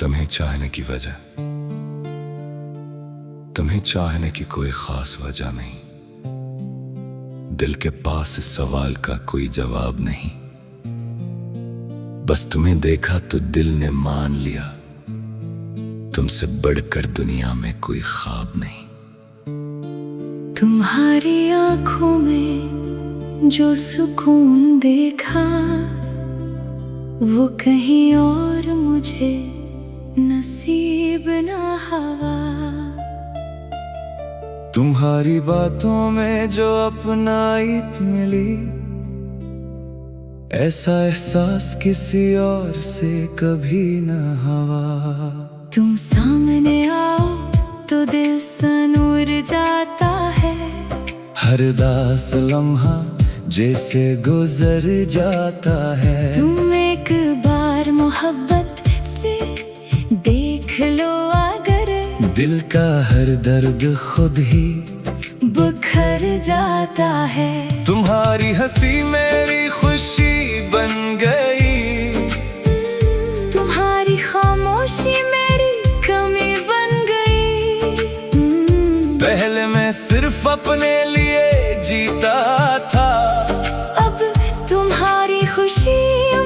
तुम्हें चाहने की वजह, तुम्हें चाहने की कोई खास वजह नहीं। दिल के पास इस सवाल का कोई जवाब नहीं। बस तुम्हें देखा तो दिल ने मान लिया, तुमसे बढ़कर दुनिया में कोई ख्वाब नहीं। तुम्हारी आंखों में जो सुकून देखा, वो कहीं और मुझे नसीब ना हवा। तुम्हारी बातों में जो अपनाइत मिली, ऐसा एहसास किसी और से कभी न हवा। तुम सामने आओ तो दिल सनूर जाता है, हर दास लम्हा जैसे गुजर जाता है। तुम एक बार मोहब्बत से देख लो, अगर दिल का हर दर्द खुद ही बुखर जाता है। तुम्हारी हंसी मेरी खुशी बन गई, तुम्हारी खामोशी मेरी कमी बन गई। पहले मैं सिर्फ अपने लिए जीता था, अब तुम्हारी खुशी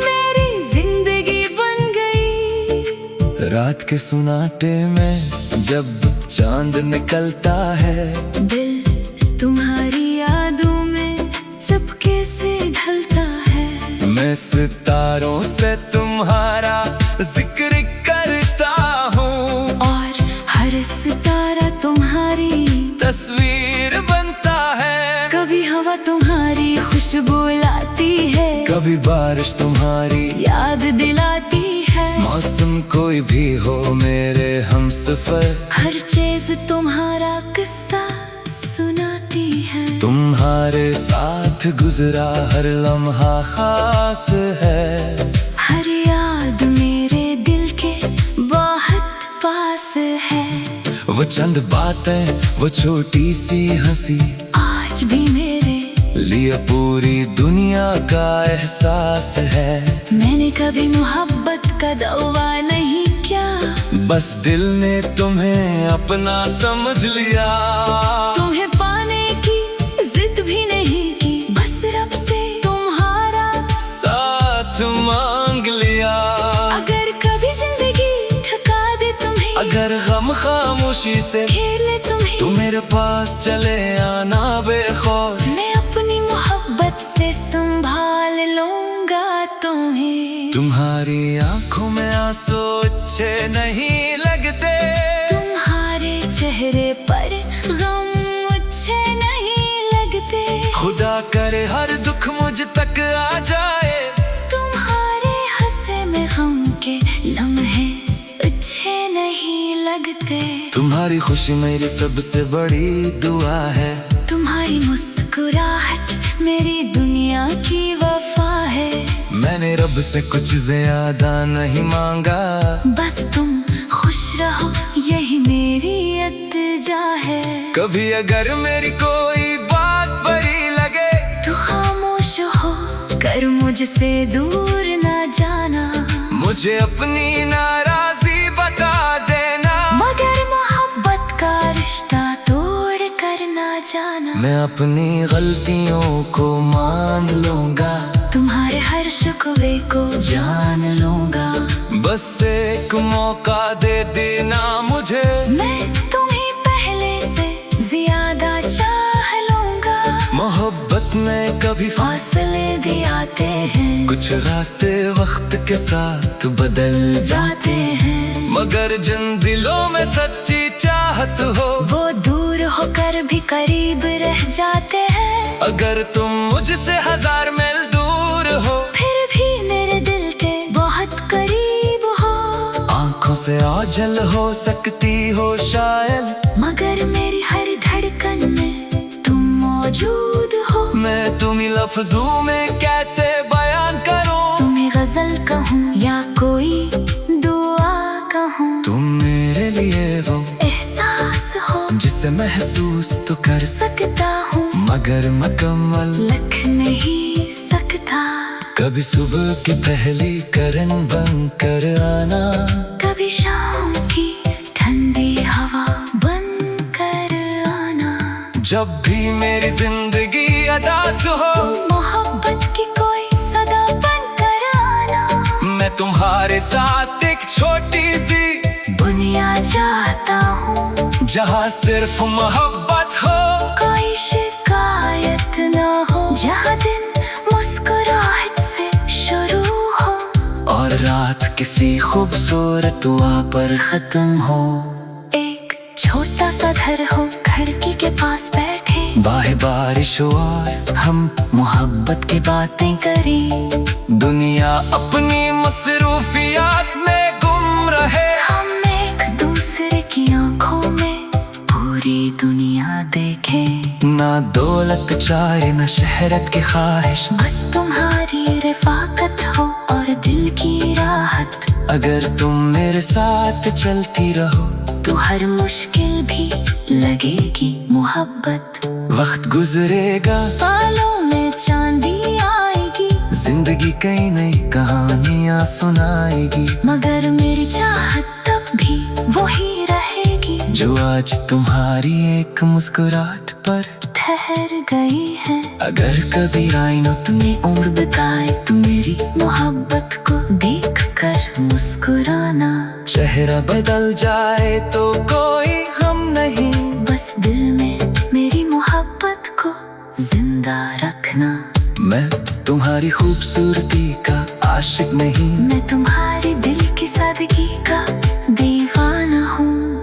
मेरी जिंदगी बन गई। रात के सुनाटे में जब चांद निकलता है, दिल तुम्हारी यादों में चुपके से ढलता है। मैं सितारों से तुम्हारा जिक्र करता हूँ, और हर सितारा तुम्हारी तस्वीर बनता है। कभी हवा तुम्हारी खुशबू लाती है, कभी बारिश तुम्हारी याद दिलाती है। मौसम कोई भी हो मेरे हमसफर, हर चीज तुम्हारा किस्सा सुनाती है। तुम्हारे साथ गुजरा हर लम्हा खास है, हर याद मेरे दिल के बहुत पास है। वो चंद बातें, वो छोटी सी हंसी, आज भी मेरे लिए पूरी दुनिया का एहसास है। मैंने कभी मोहब्बत का दावा नहीं किया, बस दिल ने तुम्हें अपना समझ लिया। तुम्हें पाने की जिद भी नहीं की, बस रब से तुम्हारा साथ मांग लिया। अगर कभी जिंदगी थका दे तुम्हें, अगर गम खामोशी से घेर ले तुम्हें, तुम मेरे पास चले आना बेखौफ। मैं अपनी मोहब्बत से संभाल लूंगा तुम्हें। तुम्हारी आंखों में आंसू अच्छे नहीं लगते, तुम्हारे चेहरे पर गम मुझे नहीं लगते। खुदा करे हर दुख मुझ तक आ जाए, तुम्हारे हंसे में गम के लम्हे अच्छे नहीं लगते। तुम्हारी खुशी मेरी सबसे बड़ी दुआ है, तुम्हारी मुस्कुराहट मेरी दुनिया की वफा है। मैंने रब से कुछ ज्यादा नहीं मांगा, बस तुम खुश रहो यही मेरी इल्तिजा है। कभी अगर मेरी कोई बात बुरी लगे, तो खामोश हो कर मुझसे दूर ना जाना। मुझे अपनी नाराजी बता देना, मगर मोहब्बत का रिश्ता तोड़ कर ना जाना। मैं अपनी गलतियों को मान लूंगा, तुम्हारे हर शिकवे को जान लूंगा। बस एक मौका दे देना मुझे, मैं तुम्हें पहले से ज्यादा चाह लूंगा। मोहब्बत में कभी फासले भी आते हैं, कुछ रास्ते वक्त के साथ बदल जाते हैं। मगर जिन दिलों में सच्ची चाहत हो, वो दूर होकर भी करीब रह जाते हैं। अगर तुम मुझसे 1000 मील दूर हो, फिर भी मेरे दिल के बहुत करीब हो। आंखों से ओझल हो सकती हो शायद, मगर मेरी हर धड़कन में तुम मौजूद हो। मैं तुम्हीं लफ्जों में कैसे बयान करूं, तुम्हें गजल कहूँ या कोई दुआ कहूँ। तुम मेरे लिए वो एहसास हो जिसे महसूस तो कर सकता हूँ, मगर मुकम्मल लिख नहीं सकता। कभी सुबह की पहली करन बन कर आना, कभी दिशाओं की ठंडी हवा बन कर आना। जब भी मेरी जिंदगी अदास हो, मोहब्बत की कोई सदा बन कर आना। मैं तुम्हारे साथ एक छोटी सी दुनिया चाहता हूँ, जहाँ सिर्फ मोहब्बत हो, कोई शिकायत ना हो, जहाँ दिन मुस्कुराहट से शुरू हो और रात किसी खूबसूरत दुआ पर खत्म हो। एक छोटा सा घर हो, खिड़की के पास बैठे, बाहे बारिश हो और हम मोहब्बत की बातें करें। दुनिया अपनी मसरूफियात में गुम रहे, हम एक दूसरे की आंखों में पूरी दुनिया देखें। ना दौलत चाहे न शहरत की ख्वाहिश, बस तुम्हारी रिफाकत हो और दिल की राहत। अगर तुम मेरे साथ चलती रहो, तो हर मुश्किल भी लगेगी मोहब्बत। वक्त गुजरेगा, बालों में चांदी आएगी, जिंदगी कई नई कहानियां सुनाएगी, मगर मेरी चाहत तब भी वही रहेगी, जो आज तुम्हारी एक मुस्कुराहट पर ठहर गई है। अगर कभी आईनो तुमने उम्र बिताई तो मेरी मोहब्बत को देख कर मुस्कुराना। चेहरा बदल जाए तो कोई हम नहीं, बस दिल में मेरी मोहब्बत को जिंदा रखना। मैं तुम्हारी खूबसूरती का आशिक नहीं, मैं तुम्हारे दिल की सादगी का दीवाना हूँ।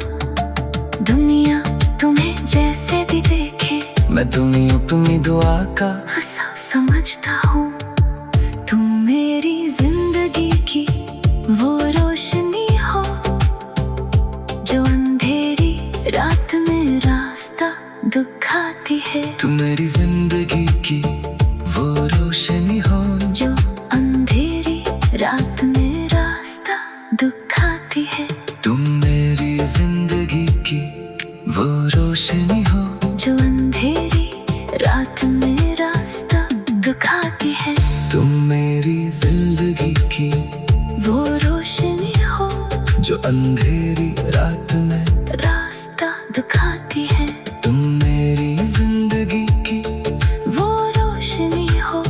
दुनिया तुम्हें जैसे भी देखे, मैं तुम्हें अपनी दुआ का ऐसा समझता हूँ। तुम मेरी जिंदगी की वो रोशनी हो, जो अंधेरी रात में रास्ता दिखाती है। तुम मेरी जिंदगी की वो रोशनी हो, जो अंधेरी रात में रास्ता दिखाती है। तुम मेरी जिंदगी की वो रोशनी हो, जो अंधेरी रात में रास्ता दिखाती है। तुम मेरी जिंदगी की वो रोशनी हो, जो अंधेरी रात में रास्ता दिखाती है। तुम मेरी जिंदगी की वो रोशनी हो,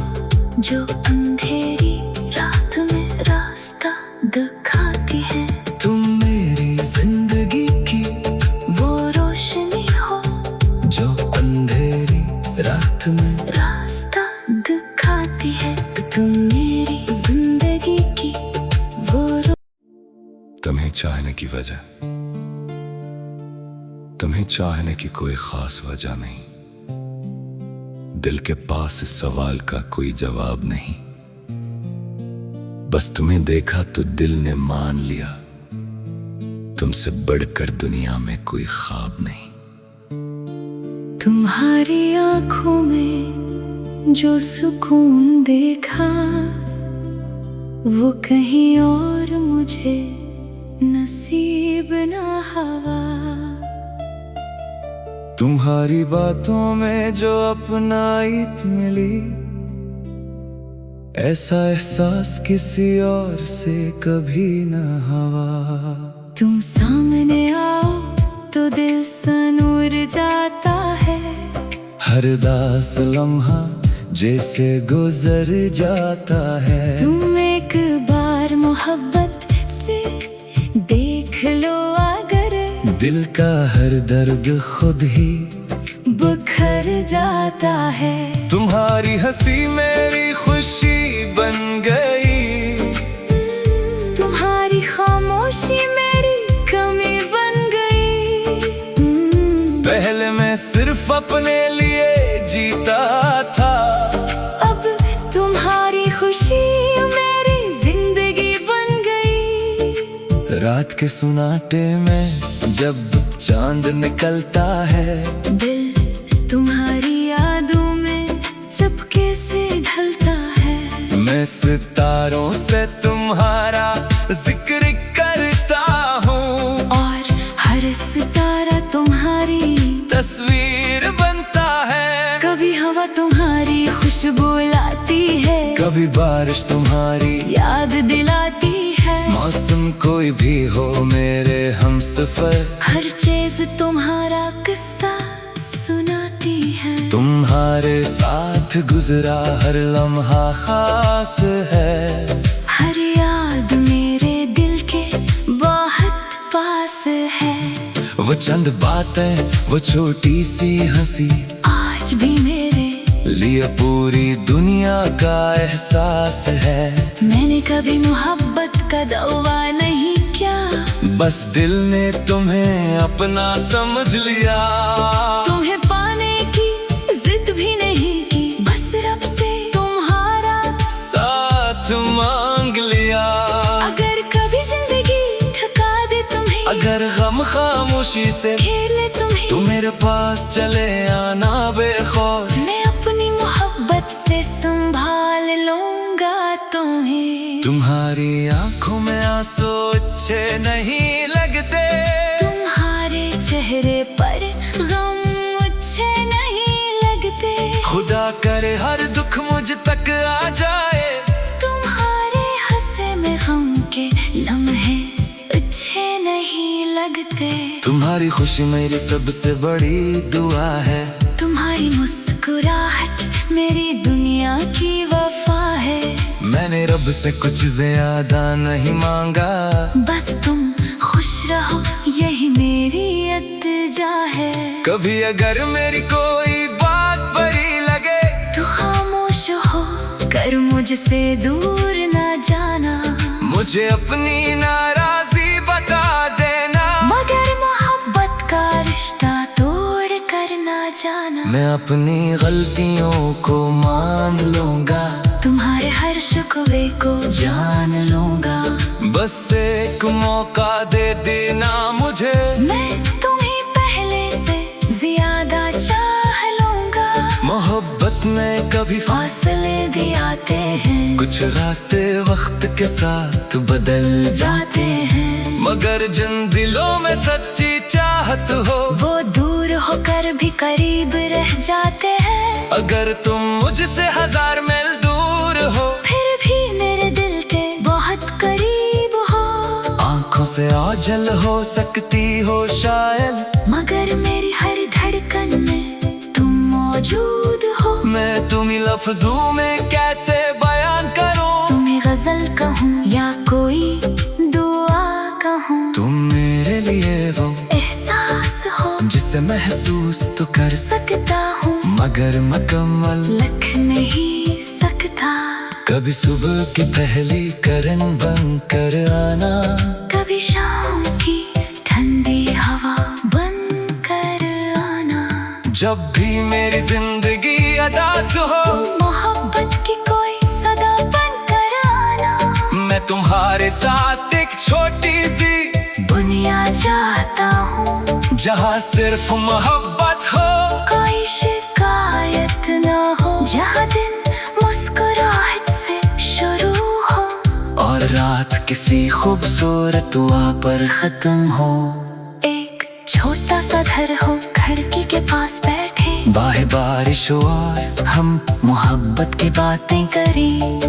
जो अंधेरी रात में रास्ता दिखाती है। तुम मेरी जिंदगी की वो रोशनी हो, जो अंधेरी रात में रास्ता दिखाती है। तुम मेरी जिंदगी की वो तुम्हें चाहने की वजह, तुम्हें चाहने की कोई खास वजह नहीं। दिल के पास इस सवाल का कोई जवाब नहीं। बस तुम्हें देखा तो दिल ने मान लिया, तुमसे बढ़कर दुनिया में कोई ख्वाब नहीं। तुम्हारी आंखों में जो सुकून देखा, वो कहीं और मुझे नसीब ना हवा। तुम्हारी बातों में जो अपनाइत मिली, ऐसा एहसास किसी और से कभी न हवा। तुम सामने आओ तो दिल सनूर जाता है, हर दास लम्हा जैसे गुजर जाता है। तुम एक बार मोहब्बत से देख लो, अगर दिल का हर दर्द खुद ही बुखर जाता है। तुम्हारी हंसी मेरी खुशी बन गई, तुम्हारी खामोशी मेरी कमी बन गई। पहले मैं सिर्फ अपने लिए जीता था, अब तुम्हारी खुशी मेरी जिंदगी बन गई। रात के सुनाटे में जब चांद निकलता है, दिल तुम्हारी यादों में चुपके से ढलता है। मैं सितारों से तुम्हारा जिक्र करता हूँ, और हर सितारा तुम्हारी तस्वीर बनता है। कभी हवा तुम्हारी खुशबू लाती है, कभी बारिश तुम्हारी याद दिलाती है। मौसम कोई भी हो मेरे हमसफर, हर चीज तुम्हारा किस्सा सुनाती है। तुम्हारे साथ गुजरा हर लम्हा खास है। हर याद मेरे दिल के बहुत पास है। वो चंद बातें, वो छोटी सी हंसी, आज भी मेरे लिए पूरी दुनिया का एहसास है। मैंने कभी मोहब्बत का दावा नहीं किया, बस दिल ने तुम्हें अपना समझ लिया। तुम्हें पाने की जिद भी नहीं की, बस रब से तुम्हारा साथ मांग लिया। अगर कभी जिंदगी थका दे तुम्हें, अगर गम खामोशी से खेले तुम्हें, तू मेरे पास चले आना बेखौफ। मैं अपनी मोहब्बत से संभाल लूंगा तुम्हें। तुम्हारी आंखों में आंसू अच्छे नहीं लगते, तुम्हारे चेहरे पर गम अच्छे नहीं लगते। खुदा करे हर दुख मुझ तक आ जाए। तुम्हारे हंसे में गम के लम्हे अच्छे नहीं लगते। तुम्हारी खुशी मेरी सबसे बड़ी दुआ है। तुम्हारी मुस्कुराहट मेरी दुनिया की वफा है। मैंने रब से कुछ ज्यादा नहीं मांगा, बस तुम खुश रहो यही मेरी इल्तिजा है। कभी अगर मेरी कोई बात बुरी लगे, तो खामोश हो कर मुझसे दूर न जाना। मुझे अपनी नाराजगी बता देना, मगर मोहब्बत का रिश्ता तोड़ कर न जाना। मैं अपनी गलतियों को मान लूंगा, तुम्हारे हर शिकवे को जान लूंगा। बस एक मौका दे देना मुझे, मैं तुम्हें पहले से ज्यादा चाह लूंगा। मोहब्बत में कभी फासले भी आते हैं, कुछ रास्ते वक्त के साथ बदल जाते हैं, मगर जिन दिलों में सच्ची चाहत हो, वो दूर होकर भी करीब रह जाते हैं। अगर तुम मुझसे 1000 मील दूर हो, फिर भी मेरे दिल के बहुत करीब हो। आंखों से ओझल हो सकती हो शायद, मगर मेरी हर धड़कन में तुम मौजूद हो। मैं तुम्हीं लफ्जों में कैसे बयान करूं, तुम्हें गजल कहूँ या कोई दुआ कहूँ, तुम मेरे लिए वो एहसास हो जिसे महसूस तो कर सकता हूँ, मगर मुकम्मल लख नहीं सकता। कभी सुबह की पहली करन बन कर आना, कभी शाम की ठंडी हवा बन कर आना। जब भी मेरी जिंदगी अदास हो, मोहब्बत की कोई सदा बन कर आना। मैं तुम्हारे साथ एक छोटी सी दुनिया चाहता हूँ, जहाँ सिर्फ मोहब्बत हो, कोई शिकायत ना हो, जहाँ दिन मुस्कुराहट से शुरू हो, और रात किसी खूबसूरत दुआ पर खत्म हो। एक छोटा सा घर हो खिड़की के पास बैठे, बाहे बारिश हो और हम मोहब्बत की बातें करें,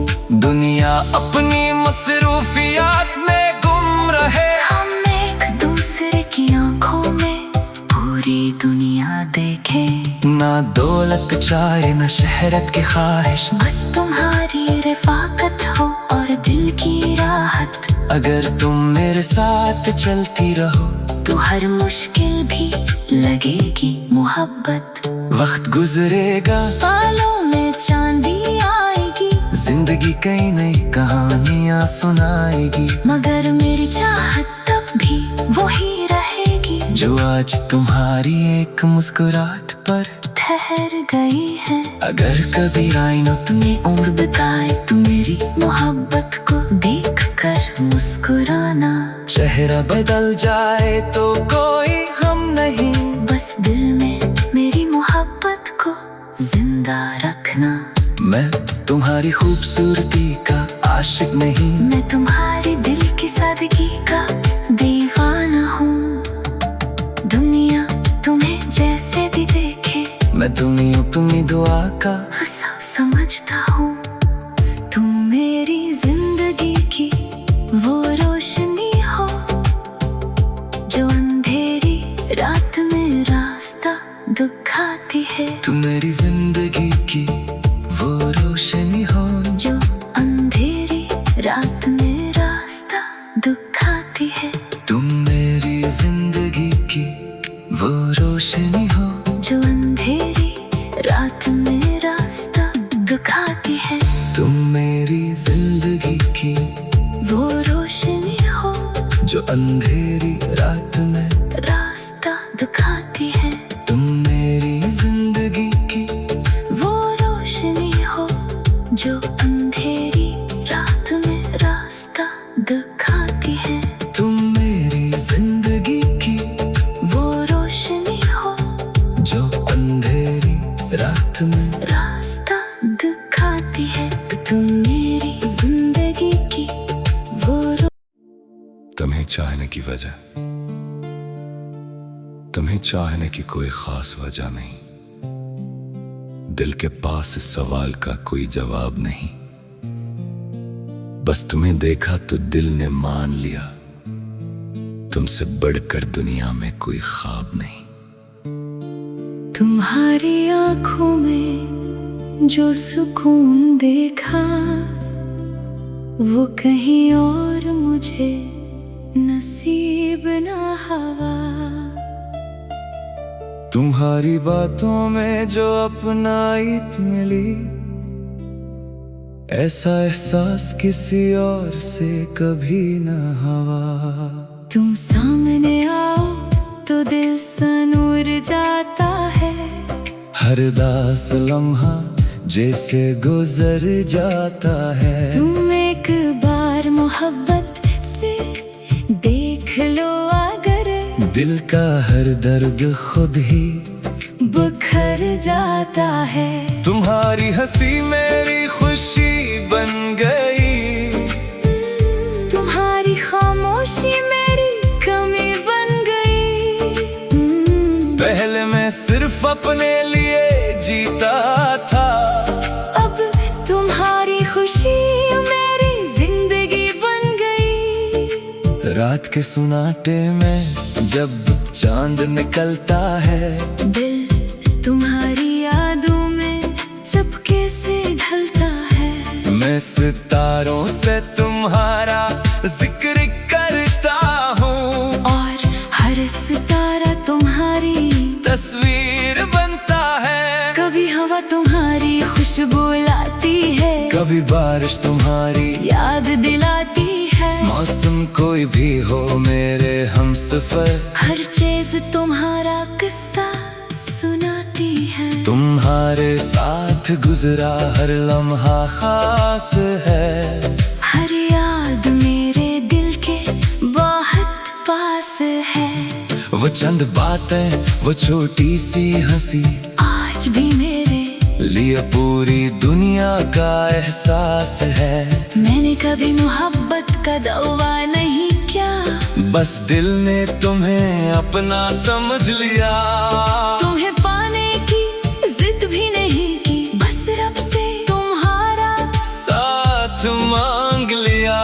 दुनिया अपनी मसरूफियात में गुम रहे। हम एक दूसरे की आंखों में पूरी दुनिया देखें। ना दौलत चाहे न शहरत की ख्वाहिश, बस तुम्हारी रिफाकत हो और दिल की राहत। अगर तुम मेरे साथ चलती रहो, तो हर मुश्किल भी लगेगी मोहब्बत। वक्त गुजरेगा, बालों में चांदी आएगी, जिंदगी कई नई कहानियां सुनाएगी, मगर मेरी चाहत तब भी वही रहेगी, जो आज तुम्हारी एक मुस्कुराहट पर ठहर गई है। अगर कभी आईनो तुम्हें उम्र बताए तो मेरी मोहब्बत को देख कर मुस्कुराना। चेहरा बदल जाए तो कोई गम नहीं, बस दिल में मेरी मोहब्बत को जिंदा रखना। मैं तुम्हारी खूबसूरती का आशिक नहीं, मैं तुम्हारे दिल की सादगी का दीवाना हूँ। दुनिया तुम्हें जैसे भी देखे, मैं तुम्हीं अपनी दुआ का ऐसा समझता हूँ। तुम मेरी जिंदगी की वो रोशनी तुम मेरी जिंदगी की वो रोशनी हो जो अंधेरी रात में रास्ता दिखाती है। तुम मेरी जिंदगी की वो रोशनी हो जो अंधेरी रात में रास्ता दिखाती है। तुम मेरी जिंदगी की वो रोशनी हो जो अंधेरी रात में रास्ता दिखाती है। तुम मेरी जिंदगी की वो रोशनी हो जो अंधेरी रात में रास्ता दिखाती है। तुम मेरी जिंदगी की वो रोशनी हो जो अंधेरी रात में रास्ता दिखाती है। तुम मेरी जिंदगी की वो तुम्हें चाहने की वजह, तुम्हें चाहने की कोई खास वजह नहीं। दिल के पास इस सवाल का कोई जवाब नहीं। बस तुम्हें देखा तो दिल ने मान लिया, तुमसे बढ़कर दुनिया में कोई ख्वाब नहीं। तुम्हारी आंखों में जो सुकून देखा वो कहीं और मुझे नसीब ना हुआ। तुम्हारी बातों में जो अपनाइत मिली, ऐसा एहसास किसी और से कभी ना हुआ। तुम सामने आओ तो दिल सनूर जाता है। हर दास लम्हा जैसे गुजर जाता है। तुम एक बार मोहब्बत से देख लो अगर, दिल का हर दर्द खुद ही बिखर जाता है। तुम्हारी हंसी मेरी खुशी बन गई, तुम्हारी खामोशी मेरी कमी बन गई। पहले मैं सिर्फ अपने लिए जीता था, अब तुम्हारी खुशी मेरी जिंदगी बन गई। रात के सुनाटे में जब चांद निकलता है, दिल तुम्हारी यादों में चुपके से ढलता है। मैं सितारों से तुम्हारा जिक्र करता हूँ, और हर सितारा तुम्हारी तस्वीर बनता है। कभी हवा तुम्हारी खुशबू लाती है, कभी बारिश तुम्हारी याद दिलाती है। मौसम कोई भी हो मेरे हमसफर, हर चीज तुम्हारा किस्सा सुनाती है। तुम्हारे साथ गुजरा हर लम्हा खास है। हर याद मेरे दिल के बहुत पास है। वो चंद बातें, वो छोटी सी हंसी, आज भी मेरे लिए पूरी दुनिया का एहसास है। मैंने कभी मोहब्बत का दावा नहीं किया, बस दिल ने तुम्हें अपना समझ लिया। तुम्हें पाने की जिद भी नहीं की, बस रब से तुम्हारा साथ मांग लिया।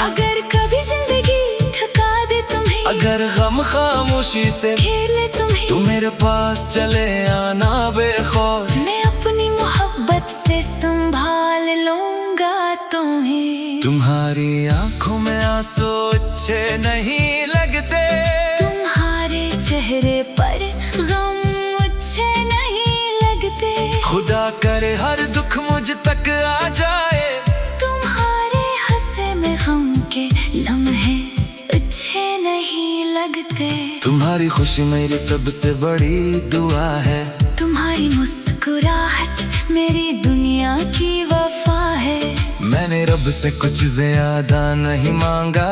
अगर कभी जिंदगी थका दे तुम्हें, अगर गम खामोशी से खेले तुम्हें, तुम मेरे पास चले आना बेखौफ। मैं अपनी मोहब्बत से संभाल लूंगा तुम्हें। तुम्हारी आंखों में आंसू अच्छे नहीं लगते, तुम्हारे चेहरे पर गम अच्छे नहीं लगते। खुदा करे हर दुख मुझ तक आ जाए, तुम्हारे हंसे में गम के लम्हे अच्छे नहीं लगते। तुम्हारी खुशी मेरी सबसे बड़ी दुआ है। तुम्हारी मुस्कुराहट मेरी दुनिया की वफा है। मैंने रब से कुछ ज्यादा नहीं मांगा,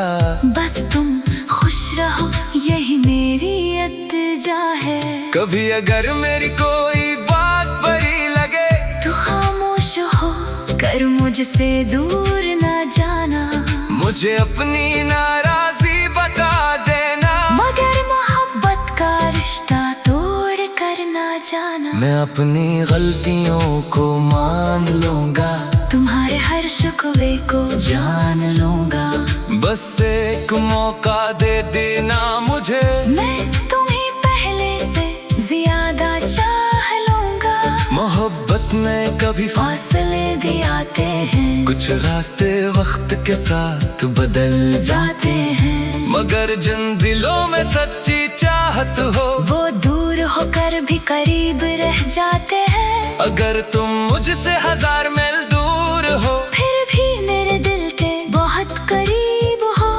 बस तुम खुश रहो यही मेरी इल्तिजा है। कभी अगर मेरी कोई बात बुरी लगे, तो खामोश हो कर मुझसे दूर ना जाना। मुझे अपनी नाराजी बता देना, मगर मोहब्बत का रिश्ता तोड़ कर ना जाना। मैं अपनी गलतियों को मान लूंगा, तुम्हारे हर शिकवे को जान लूंगा। बस एक मौका दे देना मुझे, मैं तुम्हें पहले से ज्यादा चाह लूंगा। मोहब्बत में कभी फासले भी आते हैं, कुछ रास्ते वक्त के साथ बदल जाते हैं, मगर जिन दिलों में सच्ची चाहत हो वो दूर होकर भी करीब रह जाते हैं। अगर तुम मुझसे 1000 मील दूर हो फिर भी मेरे दिल के बहुत करीब हो।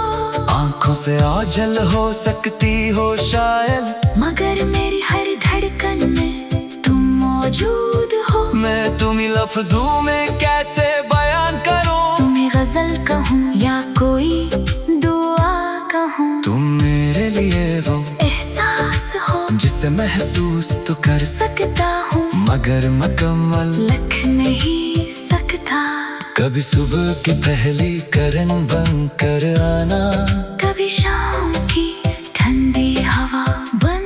आंखों से ओझल हो सकती हो शायद, मगर मेरी हर धड़कन में तुम मौजूद हो। मैं तुम्हीं लफ्जों में कैसे बयान करूं, तुम्हें गजल कहूँ या कोई दुआ कहूँ, तुम मेरे लिए वो एहसास हो जिसे महसूस तो कर सकता हूँ, मगर मुकम्मल लख नहीं सकता। कभी सुबह की पहली करन बन कर आना, कभी शाम की ठंडी हवा बन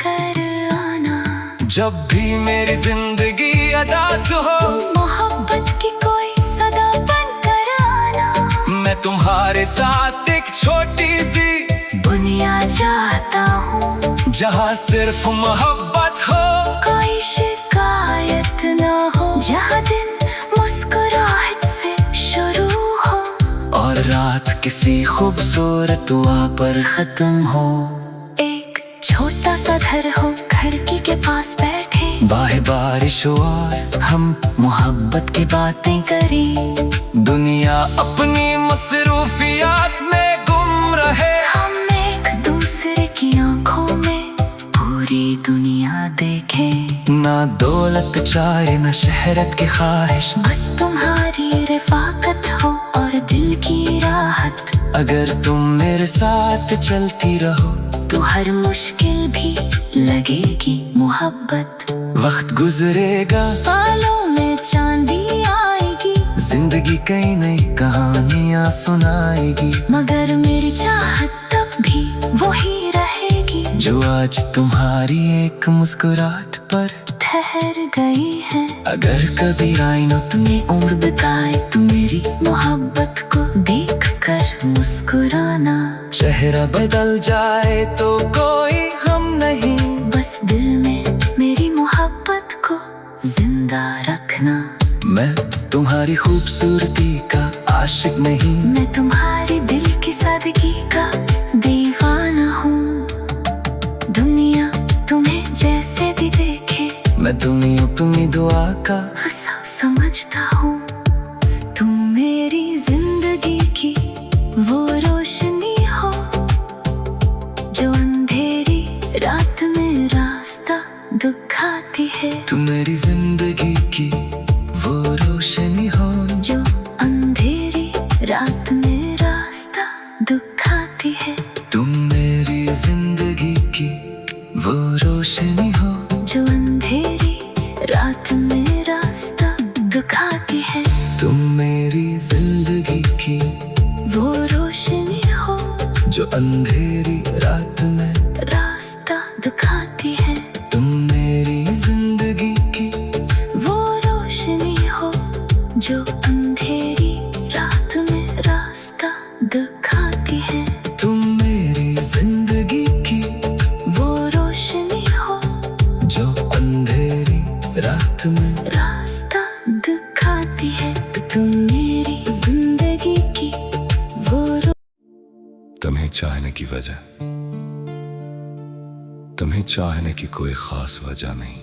कर आना। जब भी मेरी जिंदगी अदास हो मोहब्बत की कोई सदा बन कर आना। मैं तुम्हारे साथ एक छोटी सी दुनिया चाहता हूँ, जहाँ सिर्फ मोहब्बत हो, कोई शिकायत ना हो, जहाँ दिन मुस्कुराहट से शुरू हो और रात किसी खूबसूरत दुआ पर खत्म हो। एक छोटा सा घर हो खिड़की के पास बैठे, बाहे बारिश हो और हम मोहब्बत की बातें करी, दुनिया अपनी मसरूफियात में गुम रहे, हम एक दूसरे की आंखों में पूरी दुनिया देखे। ना दौलत चाहे ना शहरत की ख्वाहिश, बस तुम्हारी रिफाकत हो और दिल की राहत। अगर तुम मेरे साथ चलती रहो तो हर मुश्किल भी लगेगी मोहब्बत। वक्त गुजरेगा बालों में चांदी आएगी, जिंदगी कई नई कहानियां सुनाएगी, मगर मेरी चाहत तब भी वही रहेगी जो आज तुम्हारी एक मुस्कुराहट पर ठहर गई है। अगर कभी आईनो तुमने उम्र बिताए तो मेरी मोहब्बत को देख कर मुस्कुराना। चेहरा बदल जाए तो कोई हम नहीं, बस दिल में मेरी मोहब्बत को जिंदा रखना। मैं तुम्हारी खूबसूरती का आशिक नहीं, मैं तुम्हारी दिल की सादगी का दीवाना हूँ। दुनिया तुम्हें जैसे भी देखे, मैं तुम्हीं अपनी दुआ का ऐसा समझता हूँ। तुम मेरी जिंदगी की वो रोशनी हो जो अंधेरी रात में रास्ता दिखाती है। तुम मेरी जिंदगी की वो रोशनी हो जो अंधेरी रात में रास्ता दिखाती है। तुम मेरी जिंदगी की वो रोशनी हो जो अंधेरी रात में रास्ता दिखाती है। तुम मेरी जिंदगी की वो रोशनी हो जो अंधेरी रात में रास्ता दिखाती है। तुम मेरी जिंदगी की वो रोशनी हो जो अंधेरी रात में रास्ता दिखाती है। तुम मेरी जिंदगी की वो रोशनी हो जो अंधेरी रात में रास्ता दिखाती है। तुम मेरी जिंदगी की वो तुम्हें चाहने की वजह, तुम्हें चाहने की कोई खास वजह नहीं,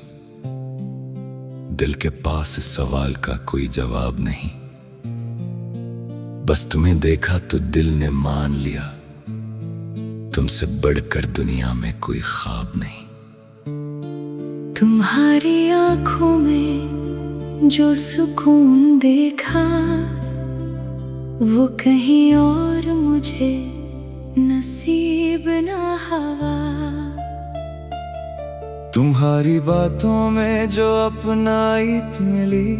दिल के पास इस सवाल का कोई जवाब नहीं। बस तुम्हें देखा तो दिल ने मान लिया, तुमसे बढ़कर दुनिया में कोई ख्वाब नहीं। तुम्हारी आंखों में जो सुकून देखा, वो कहीं और मुझे नसीब ना हवा। तुम्हारी बातों में जो अपनाइत मिली,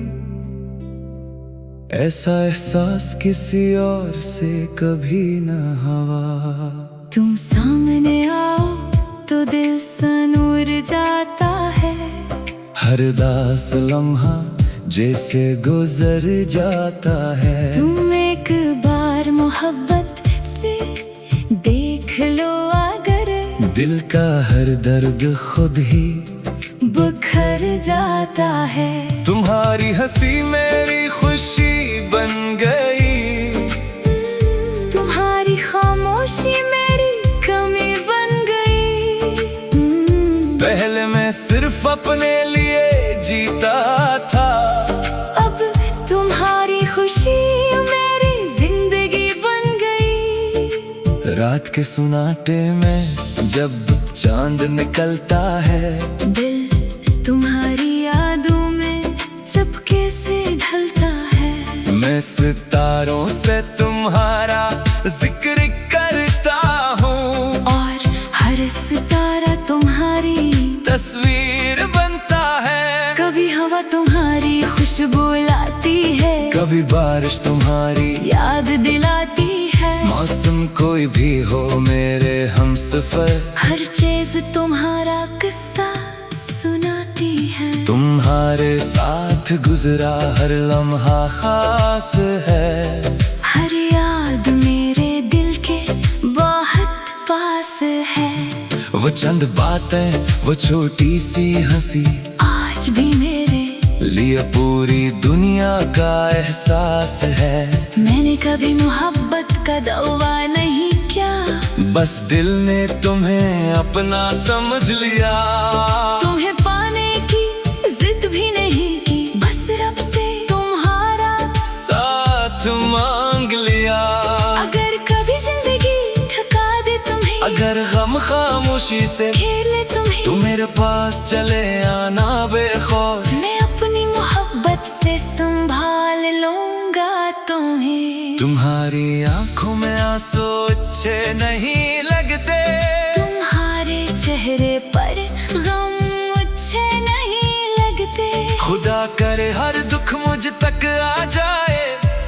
ऐसा एहसास किसी और से कभी न हवा। तुम सामने आओ तो दिल सनूर जाता है, हर दास लम्हा जैसे गुजर जाता है। तुम एक बार मोहब्बत से देख लो, अगर दिल का हर दर्द खुद ही बुखर कर जाता है। तुम्हारी हंसी मेरी खुशी बन गई, तुम्हारी खामोशी मेरी कमी बन गई। पहले मैं सिर्फ अपने लिए जीता था, अब तुम्हारी खुशी मेरी जिंदगी बन गई। रात के सुनाटे में जब चांद निकलता है, दिल तुम्हारी यादों में चुपके से ढलता है। मैं सितारों से तुम्हारा जिक्र करता हूँ, और हर सितारा तुम्हारी तस्वीर बनता है। कभी हवा तुम्हारी खुशबू लाती है, कभी बारिश तुम्हारी याद दिलाती है। मौसम कोई भी हो मेरे हमसफर, हर चीज तुम्हारा किस्सा सुनाती है। तुम्हारे साथ गुजरा हर लम्हा खास है, हर याद मेरे दिल के बहुत पास है। वो चंद बातें, वो छोटी सी हंसी, आज भी मेरे लिए पूरी दुनिया का एहसास है। मैंने कभी मोहब्बत का दावा नहीं किया, बस दिल ने तुम्हें अपना समझ लिया। तुम्हें पाने की जिद भी नहीं की, बस रब से तुम्हारा साथ मांग लिया। अगर कभी जिंदगी थका दे तुम्हें, अगर गम खामोशी से खेले तुम्हें, तू मेरे पास चले आना बेखौफ। मैं अपनी मोहब्बत से संभाल लूंगा तुम्हें। तुम्हारी आंखों में आंसू अच्छे नहीं लगते, तुम्हारे चेहरे पर गम अच्छे नहीं लगते। खुदा करे हर दुख मुझ तक आ जाए,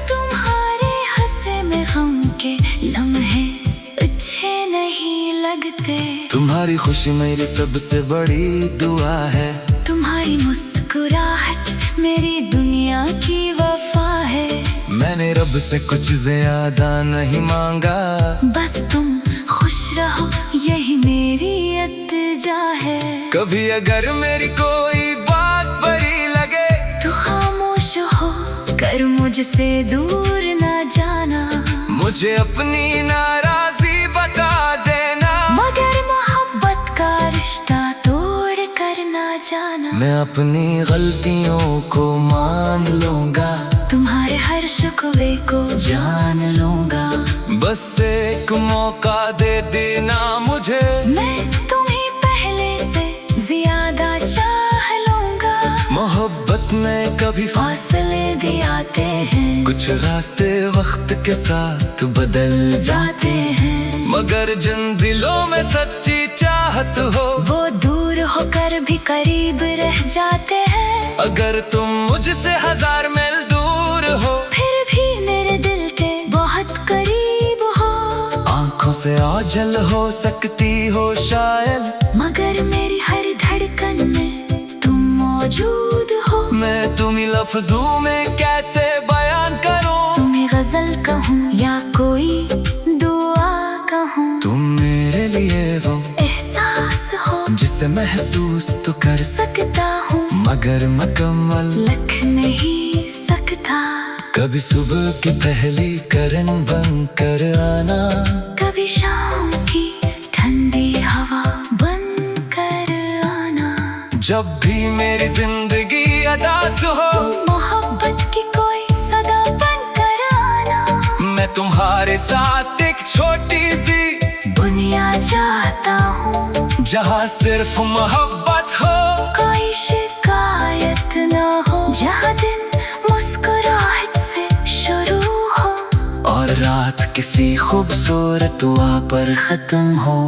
तुम्हारे हंसे में गम के लम्हे अच्छे नहीं लगते। तुम्हारी खुशी मेरी सबसे बड़ी दुआ है, तुम्हारी मुस्कुराहट मेरी दुनिया की वफा है। मैंने रब से कुछ ज्यादा नहीं मांगा, बस तुम खुश रहो यही मेरी इल्तिजा है। कभी अगर मेरी कोई बात बुरी लगे, तो खामोश हो कर मुझसे दूर ना जाना, मुझे अपनी नाराजी बता देना। मगर मोहब्बत का रिश्ता तोड़ कर ना जाना। मैं अपनी गलतियों को मान लूंगा, तुम्हारे हर शिकवे को जान लूंगा। बस एक मौका दे देना मुझे, मैं तुम्हें पहले से ज्यादा चाह लूंगा। मोहब्बत में कभी फासले भी आते हैं, कुछ रास्ते वक्त के साथ बदल जाते हैं। मगर जिन दिलों में सच्ची चाहत हो, वो दूर होकर भी करीब रह जाते हैं। अगर तुम मुझसे 1000 मील दूर हो, फिर भी मेरे दिल के बहुत करीब हो। आंखों से ओझल हो सकती हो शायद, मगर मेरी हर धड़कन में तुम मौजूद हो। मैं तुम्हीं लफ्जों में कैसे बयान करूं, तुम्हें गजल कहूँ या कोई दुआ कहूँ, तुम मेरे लिए वो एहसास हो जिसे महसूस तो कर सकता हूँ, मगर मुकम्मल लिख नहीं सकता। कभी सुबह की पहली करन बन कर आना, कभी शाम की ठंडी हवा बन कर आना। जब भी मेरी जिंदगी अदास हो, मोहब्बत की कोई सदा बन कर आना। मैं तुम्हारे साथ एक छोटी सी दुनिया चाहता हूँ, जहाँ सिर्फ मोहब्बत हो, कोई शिकायत ना हो। जहाँ दिन मुस्कुराहट से शुरू हो, और रात किसी खूबसूरत दुआ पर खत्म हो।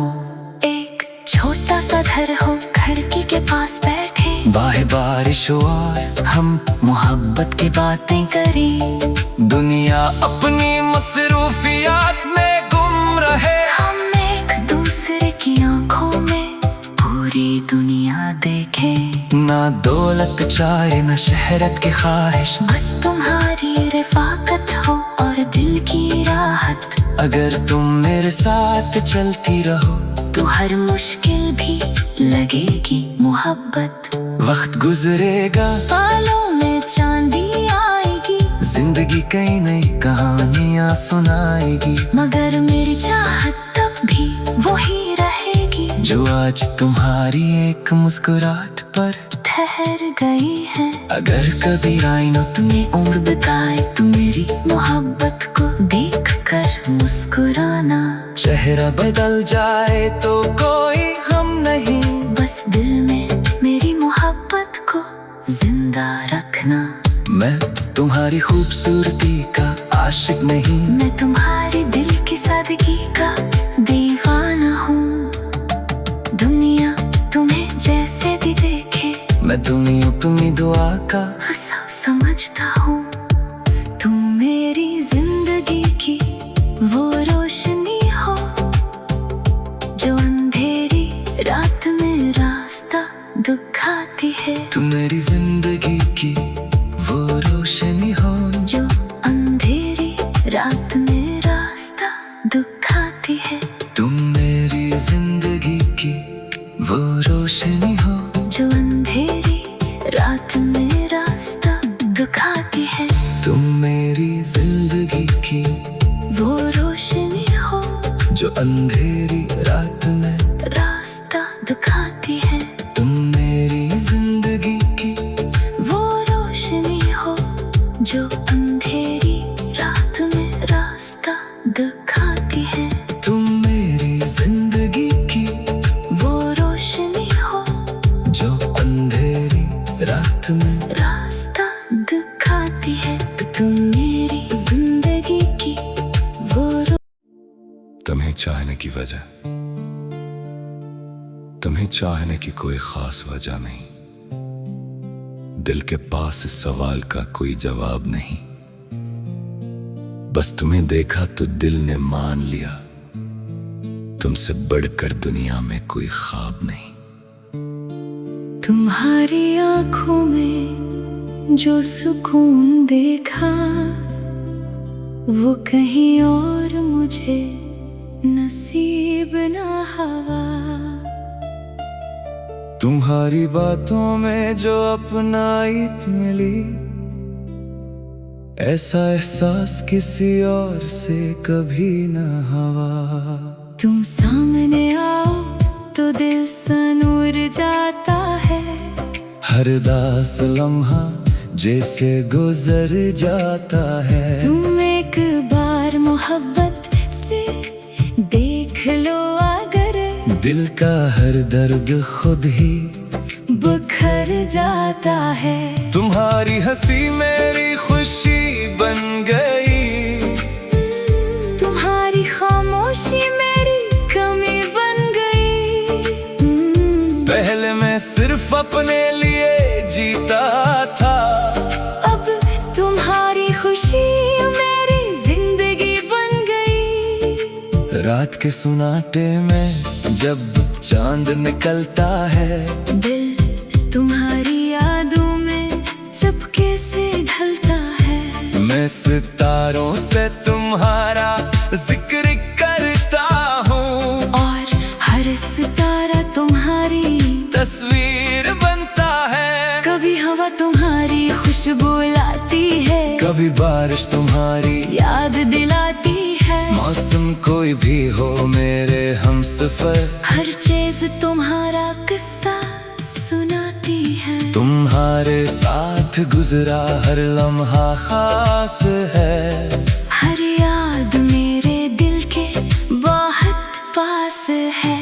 एक छोटा सा घर हो खिड़की के पास बैठे, बाहे बारिश हो और हम मोहब्बत की बातें करी। दुनिया अपनी मसरूफियात में गुम रहे, हम एक दूसरे की आंखों में पूरी दुनिया देखे। ना दौलत चाहे न शहरत की ख्वाहिश, बस तुम्हारी रिफाकत हो और दिल की राहत। अगर तुम मेरे साथ चलती रहो, तो हर मुश्किल भी लगेगी मोहब्बत। वक्त गुजरेगा, बालों में चांदी आएगी, जिंदगी कई नई कहानियां सुनाएगी। मगर मेरी चाहत तब भी वही रहेगी, जो आज तुम्हारी एक मुस्कुराहट पर ठहर गई है। अगर कभी आईनो तुम्हें उम्र बताए तो मेरी मोहब्बत को देख कर मुस्कुराना। चेहरा बदल जाए तो कोई हम नहीं, बस दिल में मेरी मोहब्बत को जिंदा रखना। मैं तुम्हारी खूबसूरती का आशिक नहीं, मैं तुम्हारे दिल की सादगी का दीवाना हूँ। दुनिया तुम्हें जैसे भी देखे, मैं तुम्हें अपनी दुआ का ऐसा समझता हूँ। तुम मेरी जिंदगी की वो रोशनी हो, जो अंधेरी रात में रास्ता दिखाती है। तुम मेरी जिंदगी की वो रोशनी हो, जो अंधेरी रात में रास्ता दिखाती है। तुम मेरी जिंदगी की वो रोशनी हो, जो अंधेरी रात में रास्ता दिखाती है। तुम मेरी जिंदगी की वो रोशनी हो, जो अंधेरी रात में रास्ता दिखाती है। तुम मेरी जिंदगी की वो रोशनी हो, जो अंधेरी रात में रास्ता दिखाती है। तुम मेरी जिंदगी की वो रोशनी हो, जो अंधेरी रात में रास्ता दिखाती है। तुम मेरी जिंदगी की वो तुम्हें चाहने की वजह, तुम्हें चाहने की कोई खास वजह नहीं। दिल के पास इस सवाल का कोई जवाब नहीं। बस तुम्हें देखा तो दिल ने मान लिया, तुमसे बढ़कर दुनिया में कोई ख्वाब नहीं। तुम्हारी आंखों में जो सुकून देखा, वो कहीं और मुझे नसीब ना हवा। तुम्हारी बातों में जो अपनाइत मिली, ऐसा एहसास किसी और से कभी न हवा। तुम सामने आओ तो दिल सनूर जाता है, हर दास लम्हा जैसे गुजर जाता है। तुम एक बार मोहब्बत से देख लो, अगर दिल का हर दर्द खुद ही बिखर जाता है। तुम्हारी हंसी मेरी खुशी बन गई, तुम्हारी खामोशी मेरी कमी बन गई। पहले मैं सिर्फ अपने लिए जीता था, अब तुम्हारी खुशी मेरी जिंदगी बन गई। रात के सुनाटे में जब चांद निकलता है, दिल तुम्हारी यादों में चुपके से ढलता है। मैं सितारों से तुम्हारा जिक्र करता हूँ, और हर सितारा तुम्हारी तस्वीर बनता है। कभी हवा तुम्हारी खुशबू लाती है, कभी बारिश तुम्हारी याद दिलाती है। मौसम कोई भी हो मेरे हमसफर, हर चीज तुम्हारा किस्सा सुनाती है। तुम्हारे साथ गुजरा हर लम्हा खास है, हर याद मेरे दिल के बहुत पास है।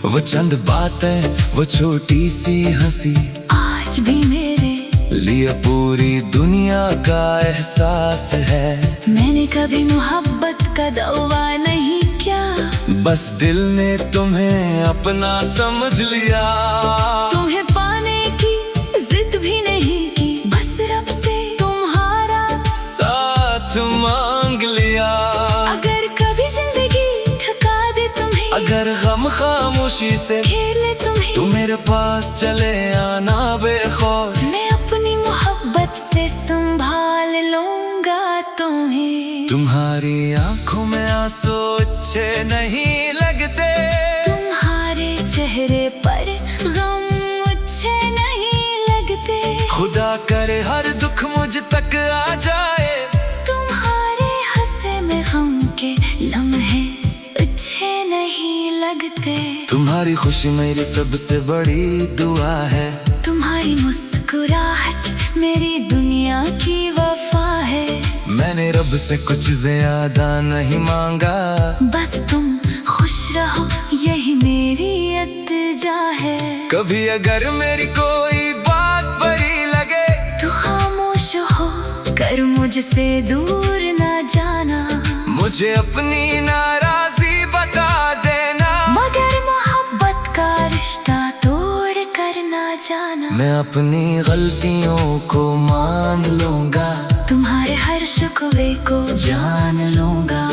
वो चंद बातें, वो छोटी सी हंसी, आज भी मेरे लिए पूरी दुनिया का एहसास है। मैंने कभी मोहब्बत का दावा नहीं किया, बस दिल ने तुम्हें अपना समझ लिया। तुम्हें पाने की जिद भी नहीं की, बस रब से तुम्हारा साथ मांग लिया। अगर कभी जिंदगी थका दे तुम्हें, अगर गम खामोशी से घेर ले तुम्हें, तू मेरे पास चले आना बेखौफ। मैं अपनी मोहब्बत से संभाल लूंगा तुम्हें। तुम्हारी आंखों में आंसू अच्छे नहीं लगते, तुम्हारे चेहरे पर गम अच्छे नहीं तक आ जाए। तुम्हारे हंसे में गम के लम्हे अच्छे नहीं लगते। तुम्हारी खुशी मेरी सबसे बड़ी दुआ है। तुम्हारी मुस्कुराहट मेरी दुनिया की वफा है। मैंने रब से कुछ ज्यादा नहीं मांगा, बस तुम खुश रहो यही मेरी इल्तिजा है। कभी अगर मेरी कोई बात बुरी लगे तो खामोश हो कर मुझसे दूर न जाना। मुझे अपनी नाराजी बता देना, मगर मोहब्बत का रिश्ता तोड़ कर न जाना। मैं अपनी गलतियों को मान लूंगा, तुम्हारे हर शिकवे को जान लूंगा।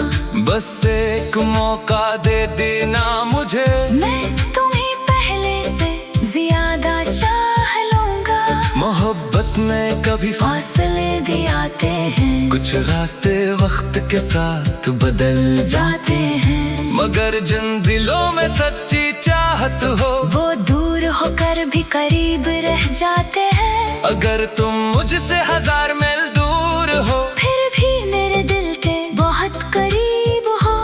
बस एक मौका दे देना मुझे, मैं तुम्हें पहले से ज्यादा चाह लूंगा। मोहब्बत में कभी फासले भी आते हैं, कुछ रास्ते वक्त के साथ बदल जाते हैं, मगर जिन दिलों में सच्ची चाहत हो वो दूर होकर भी करीब रह जाते हैं। अगर तुम मुझसे 1000 मील दूर हो फिर भी मेरे दिल के बहुत करीब हो।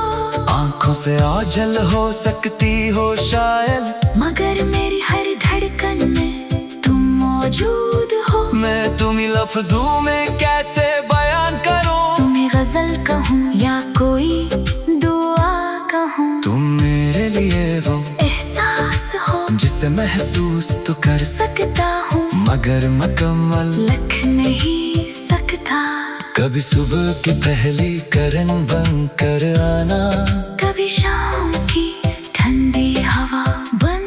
आंखों से ओझल हो सकती हो शायद, मगर मेरी हर धड़कन में तुम मौजूद हो। मैं तुम्हीं लफ्जों में कैसे बयान करूं, तुम्हें गजल कहूँ या कोई दुआ कहूँ। तुम मेरे लिए वो एहसास हो जिसे महसूस तो कर सकता हूँ, मगर मुकम्मल लख नहीं सकता। कभी सुबह की पहली करन बन कर आना, कभी शाम की ठंडी हवा बन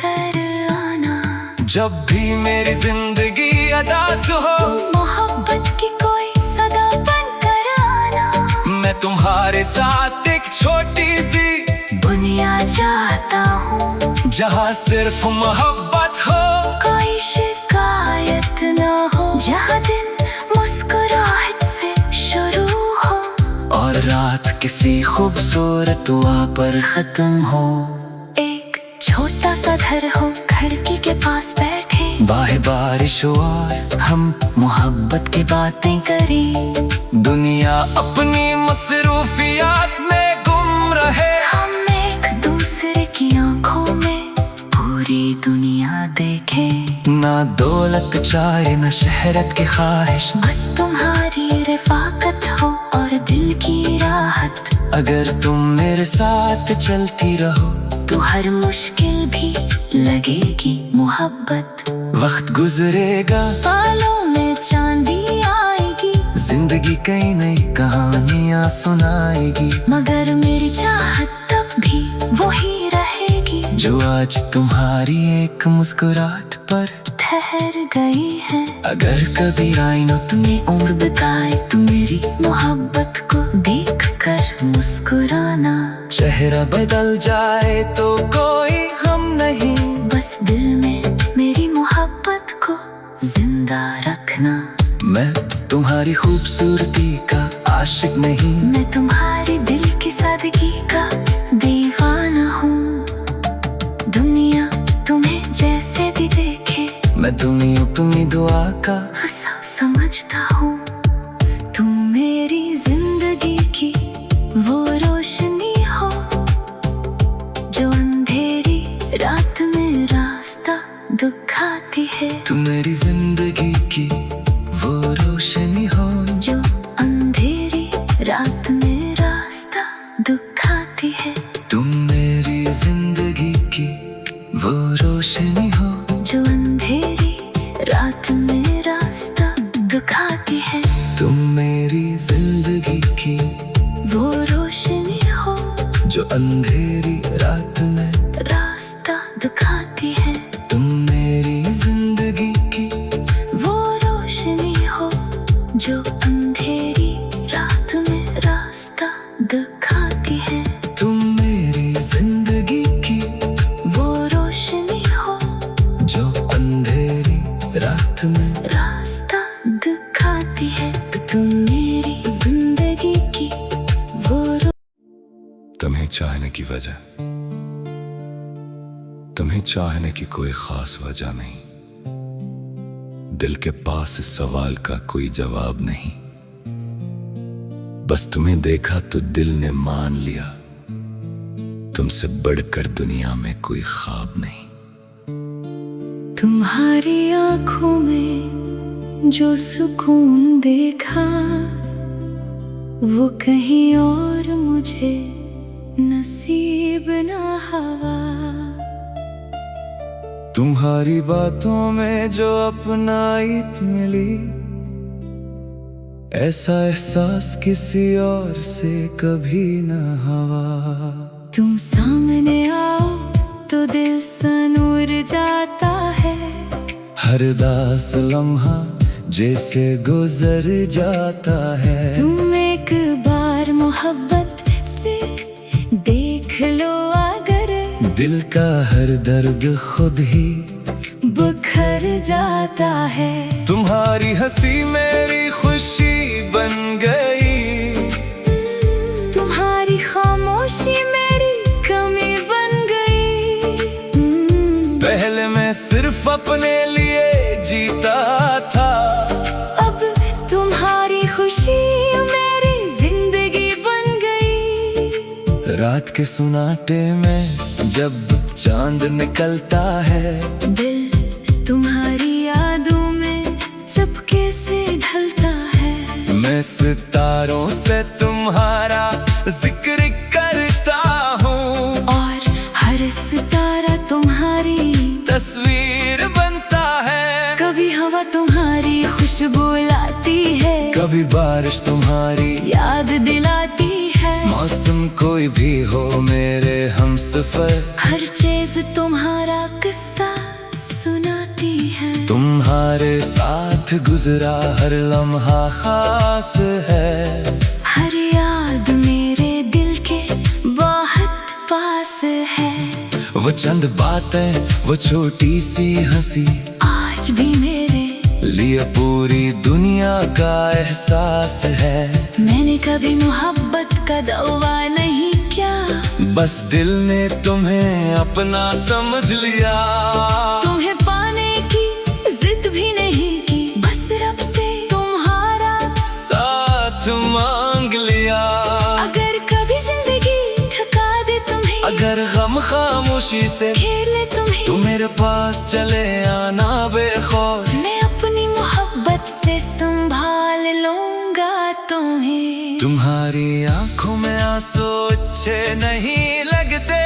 कर आना। जब भी मेरी जिंदगी अदास हो मोहब्बत की कोई सदा बन कर आना। मैं तुम्हारे साथ एक छोटी सी दुनिया चाहता हूँ जहाँ सिर्फ मोहब्बत हो, कोई शिकायत ना हो, जहाँ दिन मुस्कुराहट से शुरू हो और रात किसी खूबसूरत दुआ पर खत्म हो। एक छोटा सा घर हो खिड़की के पास बैठे, बाहे बारिश हो और हम मोहब्बत की बातें करें, दुनिया अपनी मसरूफियात में गुम रहे। हम एक दूसरे की आंखों में पूरी दुनिया देखें। ना दौलत चाहे न शहरत की ख्वाहिश, बस तुम्हारी रिफाकत हो और दिल की राहत। अगर तुम मेरे साथ चलती रहो तो हर मुश्किल भी लगेगी मोहब्बत। वक्त गुजरेगा बालों में चांदी आएगी, जिंदगी कई नई कहानियां सुनाएगी, मगर मेरी चाहत तब भी वही रहेगी जो आज तुम्हारी एक मुस्कुराहट पर ठहर गई है। अगर कभी आईनो तुम्हें उम्र बताए तो मेरी मोहब्बत को देख कर मुस्कुराना। चेहरा बदल जाए तो कोई हम नहीं, बस दिल में मेरी मोहब्बत को जिंदा रखना। मैं तुम्हारी खूबसूरती का आशिक नहीं, मैं तुम्हारे दिल की सादगी का दीवाना हूँ। दुनिया तुम्हें जैसे भी देखे, मैं तुम्हें अपनी दुआ का हंसा समझता हूँ। तुम मेरी जिंदगी की वो रोशनी हो जो अंधेरी रात में रास्ता दिखाती है। तुम मेरी जिंदगी की वो रोशनी हो जो अंधेरी रात में रास्ता दिखाती है। तुम मेरी जिंदगी की वो रोशनी हो जो अंधेरी रात में रास्ता दिखाती है। तुम मेरी जिंदगी की वो रोशनी हो जो अंधेरी रात में रास्ता दिखाती है। तुम मेरी जिंदगी की वो रोशनी हो जो अंधेरी रात में रास्ता दिखाती है। तुम मेरी जिंदगी की वो रोशनी हो जो अंधेरी रात में रास्ता दिखाती है। तुम मेरी जिंदगी की वो तुम्हें चाहने की वजह, तुम्हें चाहने की कोई खास वजह नहीं। दिल के पास इस सवाल का कोई जवाब नहीं। बस तुम्हें देखा तो दिल ने मान लिया, तुमसे बढ़कर दुनिया में कोई ख्वाब नहीं। तुम्हारी आंखों में जो सुकून देखा, वो कहीं और मुझे नसीब ना हुआ। तुम्हारी बातों में जो अपनाइत मिली, ऐसा एहसास किसी और से कभी ना हुआ। तुम सामने आओ तो दिल सनूर जाता है, हर दास लम्हा जैसे गुजर जाता है। तुम एक बार मोहब्बत से देख लो, अगर दिल का हर दर्द खुद ही बुखर जाता है। तुम्हारी हंसी मेरी खुशी बन गई, तुम्हारी खामोशी मेरी कमी बन गई। पहले मैं सिर्फ अपने लिए जीता था, अब तुम्हारी खुशी मेरी जिंदगी बन गई। रात के सुनाटे में जब चांद निकलता है, दिल तुम्हारी यादों में चुपके से ढलता है। मैं सितारों से तुम्हारा जिक्र करता हूँ, और हर सितारा तुम्हारी तस्वीर बनता है। कभी हवा तुम्हारी खुशबू लाती है, कभी बारिश तुम्हारी याद दिलाती है। मौसम कोई भी हो मेरे हमसफर, हर चीज तुम्हारा किस्सा सुनाती है। तुम्हारे साथ गुजरा हर लम्हा खास है, हर याद मेरे दिल के बहुत पास है। वो चंद बातें, वो छोटी सी हंसी, आज भी मेरे लिए पूरी दुनिया का एहसास है। मैंने कभी मोहब्बत का दावा नहीं किया, बस दिल ने तुम्हें अपना समझ लिया। तुम्हें पाने की जिद भी नहीं की, बस रब से तुम्हारा साथ मांग लिया। अगर कभी जिंदगी थका दे तुम्हें, अगर गम खामोशी से घेर ले तुम्हें, तुम मेरे पास चले आना बेखौफ। मैं अपनी मोहब्बत से संभाल लूंगा तुम्हें। तुम्हारी आंखों में आंसू अच्छे नहीं लगते,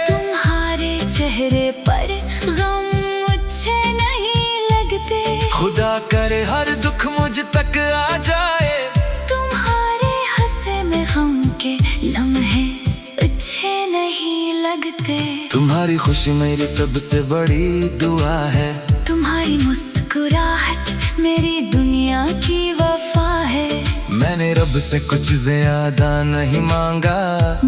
तुम्हारे चेहरे पर गम अच्छे नहीं लगते। खुदा करे हर दुख मुझ तक आ जाए, तुम्हारे हंसे में गम के लम्हे अच्छे नहीं लगते। तुम्हारी खुशी मेरी सबसे बड़ी दुआ है, तुम्हारी मुस्कुराहट मेरी दुनिया की वफा है। मैंने रब से कुछ ज्यादा नहीं मांगा,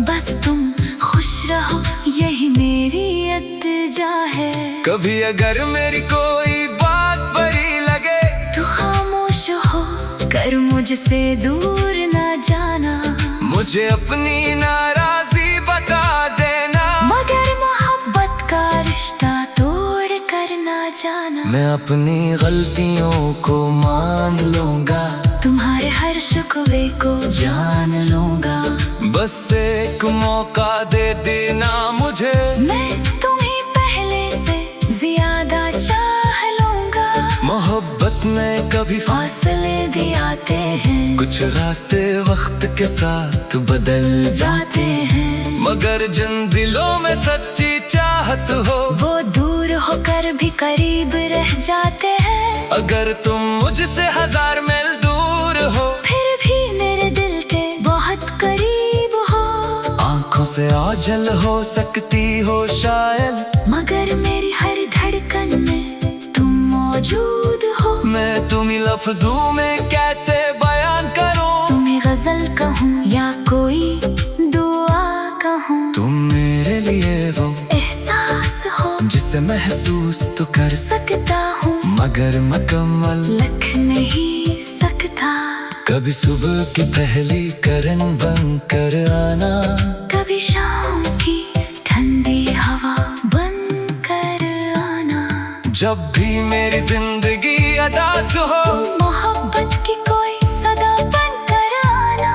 बस तुम खुश रहो यही मेरी इल्तिजा है। कभी अगर मेरी कोई बात बुरी लगे, तो खामोश हो कर मुझसे दूर ना जाना, मुझे अपनी नाराजी बता देना। मगर मोहब्बत का रिश्ता तोड़ कर ना जाना। मैं अपनी गलतियों को मान लूंगा, तुम्हारे हर शिकवे को जान लूंगा। बस एक मौका दे देना मुझे, मैं तुम्हें पहले से ज्यादा चाह लूंगा। मोहब्बत में कभी फासले भी आते हैं, कुछ रास्ते वक्त के साथ बदल जाते हैं। मगर जिन दिलों में सच्ची चाहत हो, वो दूर होकर भी करीब रह जाते हैं। अगर तुम मुझसे 1000 मील दूर हो, फिर भी मेरे दिल के बहुत करीब हो। आंखों से ओझल हो सकती हो शायद, मगर मेरी हर धड़कन में तुम मौजूद हो। मैं तुम्हीं लफ्जों में कैसे बयान करूं, तुम्हें गजल कहूँ या कोई दुआ कहूँ। तुम मेरे लिए वो एहसास हो जिसे महसूस तो कर सकता हूँ, मगर मुकम्मल लख नहीं सकता। कभी सुबह की पहली करन बन कर आना, कभी शाम की ठंडी हवा बन कर आना। जब भी मेरी जिंदगी अदास हो। मोहब्बत की कोई सदा बनकर आना,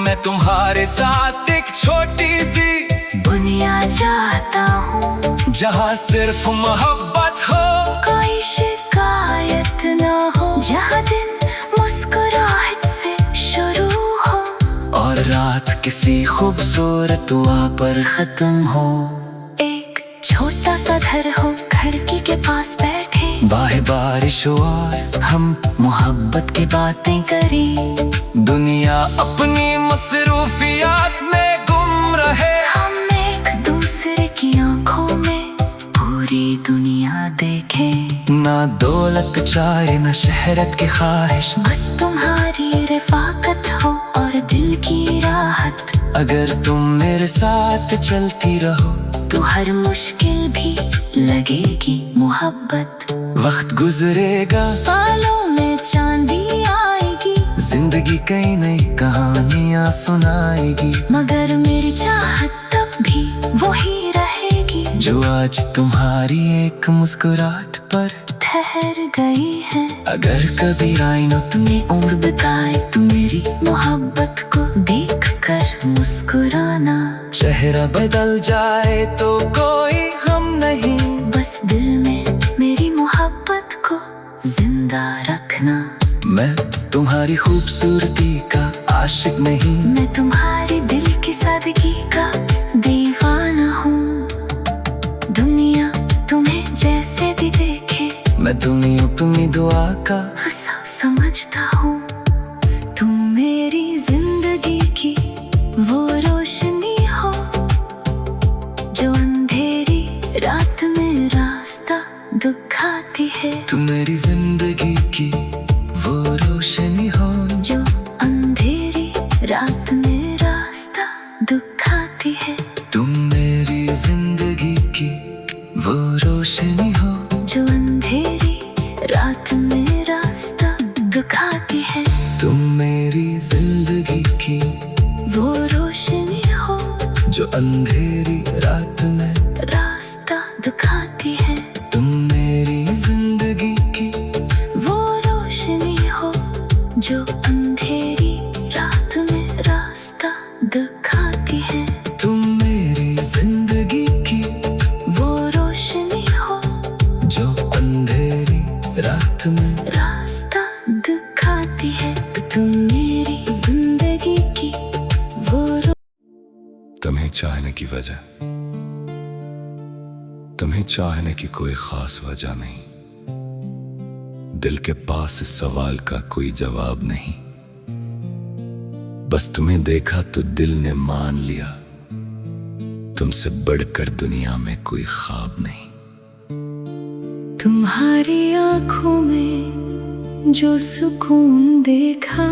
मैं तुम्हारे साथ एक छोटी सी दुनिया चाहता हूँ, जहाँ सिर्फ मोहब्बत हो, कोई शिकायत ना हो, जहाँ दिन मुस्कुराहट से शुरू हो, और रात किसी खूबसूरत दुआ पर खत्म हो। एक छोटा सा घर हो, खिड़की के पास बैठे, बाहे बारिश हो और हम मोहब्बत की बातें करें, दुनिया अपनी मसरूफियात में गुम रहे। हम एक दूसरे की आंखों में पूरी दुनिया देखें, ना दौलत चाहे न शहरत की ख्वाहिश, बस तुम्हारी रिफाकत हो और दिल की राहत। अगर तुम मेरे साथ चलती रहो तो हर मुश्किल भी लगेगी मोहब्बत। वक्त गुजरेगा, बालों में चांदी आएगी, जिंदगी कई नई कहानियां सुनाएगी, मगर मेरी चाहत तब भी वही रहेगी, जो आज तुम्हारी एक मुस्कुराहट पर ठहर गई है। अगर कभी आईनो तुमने उम्र बताए तो मेरी मोहब्बत को देख कर मुस्कुराना, चेहरा बदल जाए तो कोई हम नहीं, बस दिल में मेरी मोहब्बत को जिंदा रखना। मैं तुम्हारी खूबसूरती का आशिक नहीं, मैं तुम्हारी दिल की सादगी का दीवाना हूँ, दुनिया तुम्हें जैसे भी देखे, मैं तुम्हें अपनी दुआ का ऐसा समझता हूँ। तुम मेरी जिंदगी की वो रोशनी हो, जो अंधेरी रात में रास्ता दिखाती है, तुम मेरी जिंदगी की वो रोशनी हो, जो अंधेरी रात में रास्ता दिखाती है, तुम मेरी जिंदगी की वो रोशनी हो, जो अंधेरी रात में रास्ता दिखाती है, तुम मेरी जिंदगी की वो रोशनी हो, जो अंधेरी रात में रास्ता दिखाती है, तुम मेरी जिंदगी की वो रोशनी हो, जो अंधेरी रात में रास्ता दिखाती है, तुम मेरी जिंदगी की वो रोशनी हो, जो अंधेरी रात में रास्ता दिखाती है, तुम मेरी जिंदगी की वो तुम्हें चाहने की वजह, तुम्हें चाहने की कोई खास वजह नहीं, दिल के पास इस सवाल का कोई जवाब नहीं, बस तुम्हें देखा तो दिल ने मान लिया, तुमसे बढ़कर दुनिया में कोई ख्वाब नहीं। तुम्हारी आंखों में जो सुकून देखा,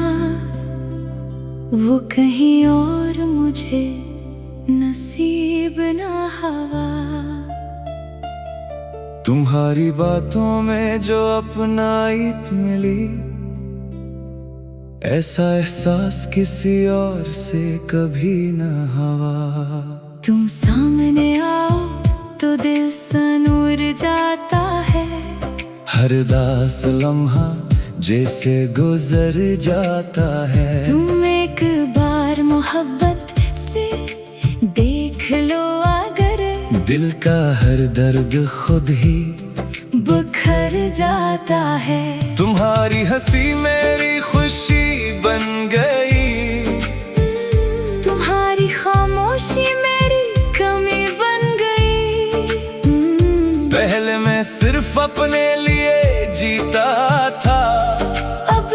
वो कहीं और मुझे नसीब ना हवा, तुम्हारी बातों में जो अपनाइत मिली, ऐसा एहसास किसी और से कभी न हवा। तुम सामने आओ तो दिल सनूर जाता है, हर दास लम्हा जैसे गुजर जाता है, तुम एक बार मोहब्बत से देख लो, अगर दिल का हर दर्द खुद ही बुखर जाता है, तुम्हारी हंसी मेरी खुशी बन गई, तुम्हारी खामोशी मेरी कमी बन गई, पहले मैं सिर्फ अपने लिए जीता था, अब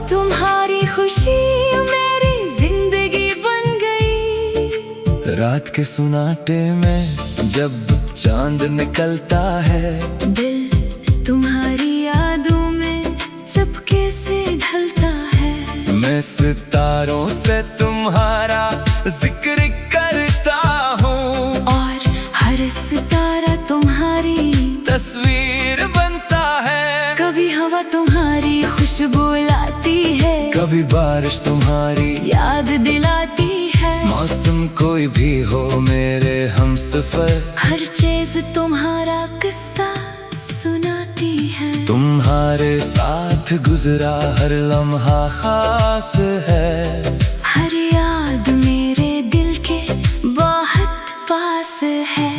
तुम्हारी खुशी मेरी जिंदगी बन गई, रात के सुनाटे में जब चांद निकलता है, दिल तुम्हारी यादों में चुपके से ढलता है, मैं सितारों से तुम्हारा जिक्र करता हूँ, और हर सितारा तुम्हारी तस्वीर बनता है, कभी हवा तुम्हारी खुशबू लाती है, कभी बारिश तुम्हारी याद दिलाती है, मौसम कोई भी हो मेरे हमसफर, हर चीज तुम्हारा किस्सा सुनाती है, तुम्हारे साथ साथ गुजरा हर लम्हा खास है। हर याद मेरे दिल के बहुत पास है।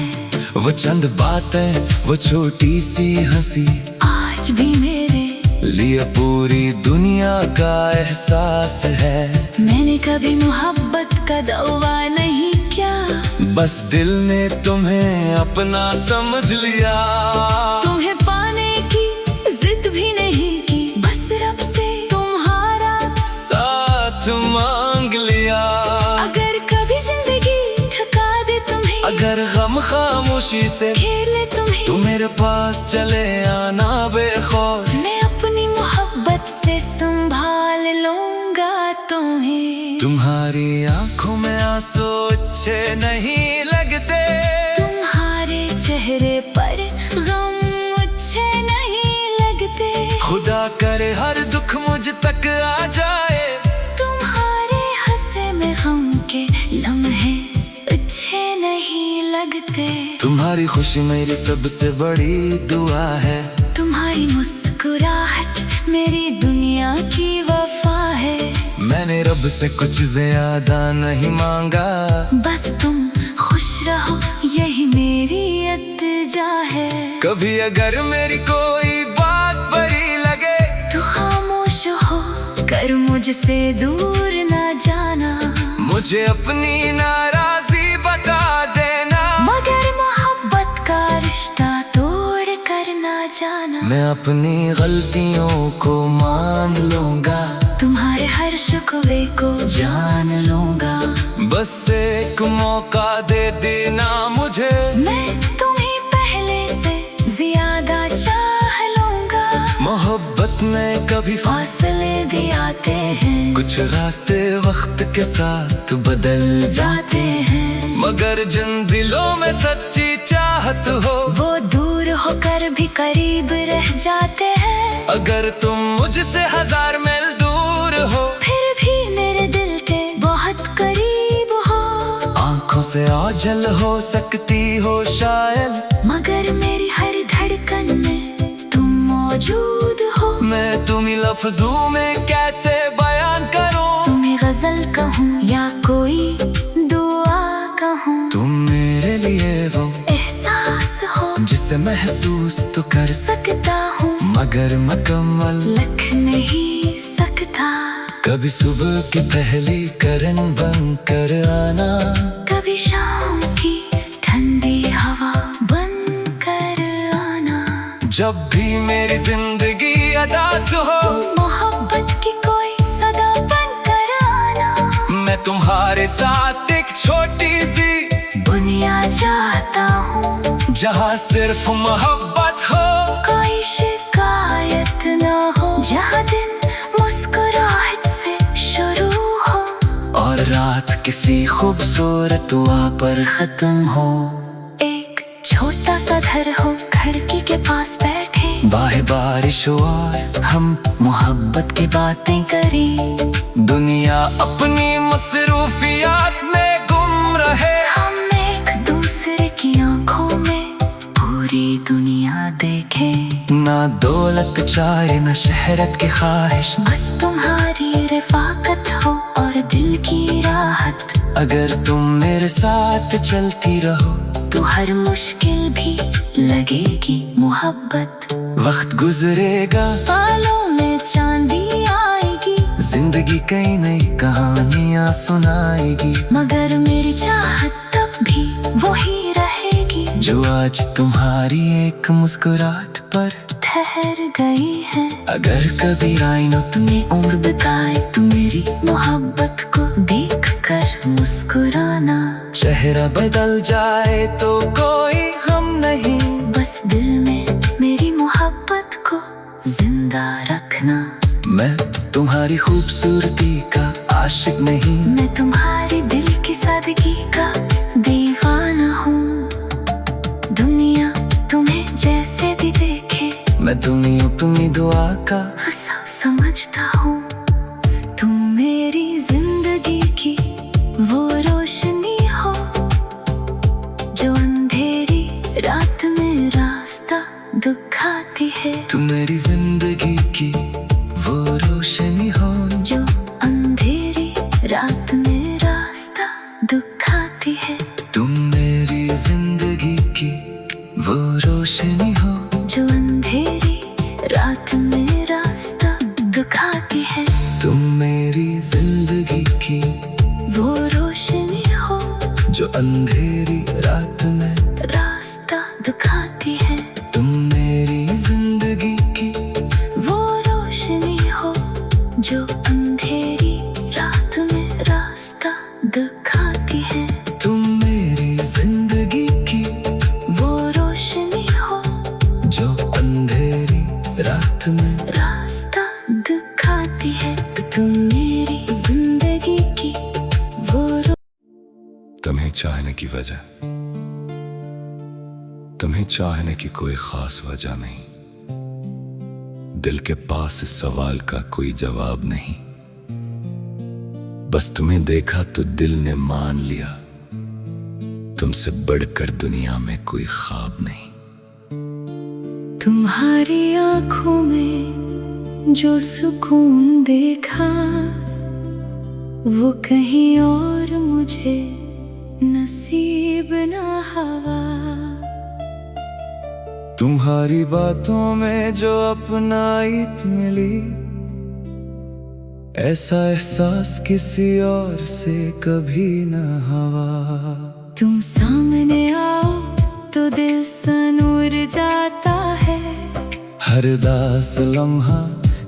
वो चंद बातें, वो छोटी सी हंसी, आज भी मेरे लिए पूरी दुनिया का एहसास है। मैंने कभी मोहब्बत का दावा नहीं किया, बस दिल ने तुम्हें अपना समझ लिया। तुम्हें पाने की जिद भी नहीं की, बस रब से तुम्हारा साथ मांग लिया। अगर कभी जिंदगी थका दे तुम्हें, अगर गम खामोशी से खेले तुम्हें, तू मेरे पास चले आना बेखौफ। मैं अपनी मोहब्बत से संभाल लूंगा तुम्हें। तुम्हारी आंखों में आंसू अच्छे नहीं लगते, तुम्हारे चेहरे पर गम अच्छे नहीं लगते। खुदा करे हर दुख मुझ तक आ जाए। तुम्हारे हंसे में गम के लम्हे अच्छे नहीं लगते। तुम्हारी खुशी मेरी सबसे बड़ी दुआ है। तुम्हारी मुस्कुराहट मेरी दुनिया की वफा है। मैंने रब से कुछ ज्यादा नहीं मांगा, बस तुम खुश रहो यही मेरी इल्तिजा है। कभी अगर मेरी कोई बात बुरी लगे, तो खामोश हो कर मुझसे दूर ना जाना। मुझे अपनी नाराजी बता देना, मगर मोहब्बत का रिश्ता तोड़ कर ना जाना। मैं अपनी गलतियों को मान लूंगा, तुम्हारे हर शिकवे को जान लूंगा। बस एक मौका दे देना मुझे, मैं तुम्हें पहले से ज्यादा चाह लूंगा। मोहब्बत में कभी फासले भी आते हैं, कुछ रास्ते वक्त के साथ बदल जाते हैं, मगर जिन दिलों में सच्ची चाहत हो, वो दूर होकर भी करीब रह जाते हैं। अगर तुम मुझसे 1000 मील दूर हो, फिर भी मेरे दिल के बहुत करीब हो। आंखों से ओझल हो सकती हो शायद, मगर मेरी हर धड़कन में तुम मौजूद हो। मैं तुम्हीं लफ्जों में कैसे बयान करूं, तुम्हें गजल कहूँ या कोई दुआ कहूँ, तुम मेरे लिए वो एहसास हो जिसे महसूस तो कर सकता हूँ, मगर मुकम्मल लिख नहीं सकता। कभी सुबह की पहली करन बन कर आना, कभी शाम की ठंडी हवा बन कर आना। जब भी मेरी जिंदगी अदास हो, मोहब्बत की कोई सदा बन कर आना। मैं तुम्हारे साथ एक छोटी सी दुनिया चाहता हूँ, जहाँ सिर्फ मोहब्बत हो, कोई शिकायत ना हो, जहाँ दिन मुस्कुराहट से शुरू हो, और रात किसी खूबसूरत दुआ पर खत्म हो। एक छोटा सा घर हो खिड़की के पास बैठे, बाहे बारिश हो और हम मोहब्बत की बातें करें। दुनिया अपनी मसरूफियात में गुम रहे, हम एक दूसरे की आंखों में पूरी दुनिया देखें। ना दौलत चाहे न शहरत की ख्वाहिश, बस तुम्हारी रिफाकत हो और दिल की राहत। अगर तुम मेरे साथ चलती रहो, तो हर मुश्किल भी लगेगी मोहब्बत। वक्त गुजरेगा, बालों में चांदी आएगी, जिंदगी कई नई कहानियाँ सुनाएगी, मगर मेरी चाहत तब भी वही रहेगी, जो आज तुम्हारी एक मुस्कुराहट पर ठहर गई है। अगर कभी आईनो तुम्हें उम्र बताए तो मेरी मोहब्बत को देख कर मुस्कुराना। चेहरा बदल जाए तो कोई हम नहीं, बस दिल में मेरी मोहब्बत को जिंदा रखना। मैं तुम्हारी खूबसूरती का आशिक नहीं, मैं तुम्हारे दिल की सादगी का दीवाना हूँ। दुनिया तुम्हें जैसे भी देखे, मैं तुम्हीं अपनी दुआ का ऐसा समझता हूँ। तुम मेरी जिंदगी की वो रोशनी हो, जो अंधेरी रात में रास्ता दिखाती है। तुम मेरी जिंदगी की वो रोशनी हो जो अंधेरी रात में रास्ता दिखाती है। तुम मेरी जिंदगी की वो रोशनी हो जो अंधेरी रात में रास्ता दिखाती है। तुम मेरी जिंदगी की वो रोशनी हो जो अंधेरी रात में रास्ता दिखाती है। तुम मेरी जिंदगी की वो रोशनी हो जो अंधेरी रात में रास्ता दिखाती है। तुम मेरी जिंदगी की वो तुम्हें चाहने की वजह, तुम्हें चाहने की कोई खास वजह नहीं। दिल के पास इस सवाल का कोई जवाब नहीं। बस तुम्हें देखा तो दिल ने मान लिया, तुमसे बढ़कर दुनिया में कोई ख्वाब नहीं। तुम्हारी आंखों में जो सुकून देखा वो कहीं और मुझे नसीब ना हवा। तुम्हारी बातों में जो अपनाइत मिली, ऐसा एहसास किसी और से कभी न हवा। तुम सामने आओ तो दिल सनूर जाता है। हर दास लम्हा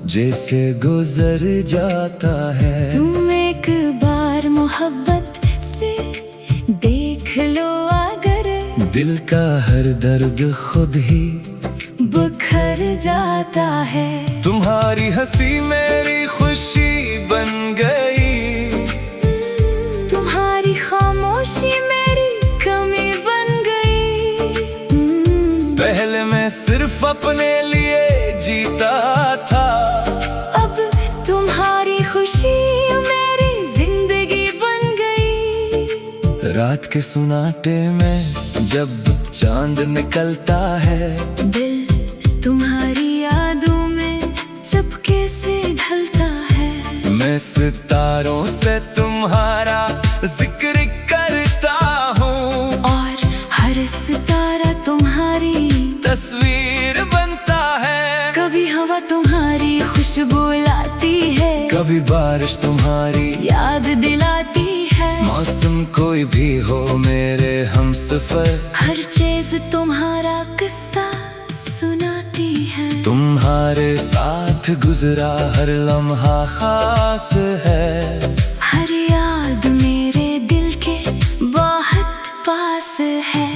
जैसे गुजर जाता है। तुम एक बार मोहब्बत से देख लो अगर, दिल का हर दर्द खुद ही बिखर जाता है। तुम्हारी हंसी मेरी खुशी बन गई, तुम्हारी खामोशी मेरी कमी बन गई। पहले मैं सिर्फ अपने लिए जीता था, अब तुम्हारी खुशी मेरी जिंदगी बन गई। रात के सुनाटे में जब चांद निकलता है, दिल तुम्हारी यादों में चुपके से ढलता है। मैं सितारों से तुम्हारा जिक्र करता हूँ, और हर सितारा तुम्हारी तस्वीर बनता है। कभी हवा तुम्हारी खुशबू लाती है, कभी बारिश तुम्हारी याद दिलाती है। मौसम कोई भी हो मेरे हमसफर, हर चीज तुम्हारा किस्सा सुनाती है। तुम्हारे साथ गुजरा हर लम्हा खास है। हर याद मेरे दिल के बहुत पास है।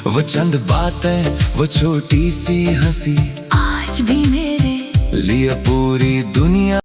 वो चंद बातें, वो छोटी सी हंसी आज भी मेरे लिए पूरी दुनिया